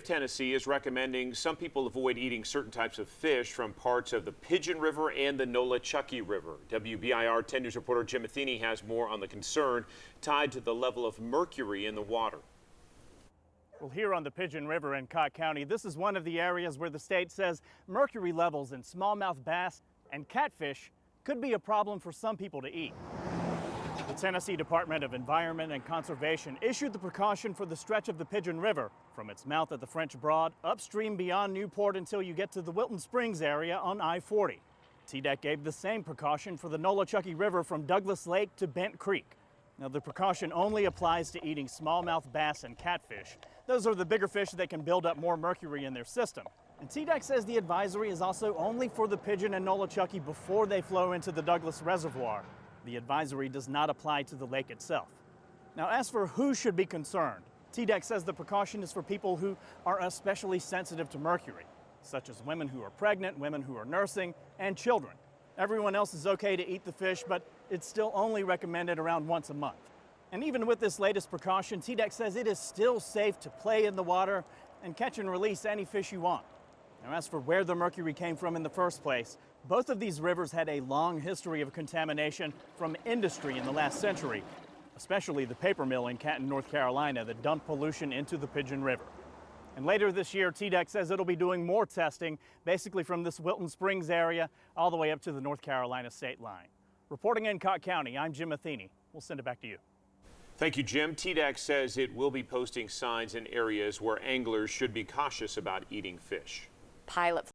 Tennessee is recommending some people avoid eating certain types of fish from parts of the Pigeon River and the Nolichucky River. WBIR 10 News reporter Jim Matheny has more on the concern tied to the level of mercury in the water. Well, here on the Pigeon River in Cott County, this is one of the areas where the state says mercury levels in smallmouth bass and catfish could be a problem for some people to eat. The Tennessee Department of Environment and Conservation issued the precaution for the stretch of the Pigeon River from its mouth at the French Broad upstream beyond Newport until you get to the Wilton Springs area on I-40. TDEC gave the same precaution for the Nolichucky River from Douglas Lake to Bent Creek. Now, the precaution only applies to eating smallmouth bass and catfish. Those are the bigger fish that can build up more mercury in their system. And TDEC says the advisory is also only for the Pigeon and Nolichucky before they flow into the Douglas Reservoir. The advisory does not apply to the lake itself. Now, as for who should be concerned, TDEC says the precaution is for people who are especially sensitive to mercury, such as women who are pregnant, women who are nursing, and children. Everyone else is okay to eat the fish, but it's still only recommended around once a month. And even with this latest precaution, TDEC says it is still safe to play in the water and catch and release any fish you want. Now, as for where the mercury came from in the first place, both of these rivers had a long history of contamination from industry in the last century, especially the paper mill in Canton, North Carolina, that dumped pollution into the Pigeon River. And later this year, TDEC says it'll be doing more testing, basically from this Wilton Springs area all the way up to the North Carolina state line. Reporting in Cott County, I'm Jim Matheny. We'll send it back to you. Thank you, Jim. TDEC says it will be posting signs in areas where anglers should be cautious about eating fish. Pilot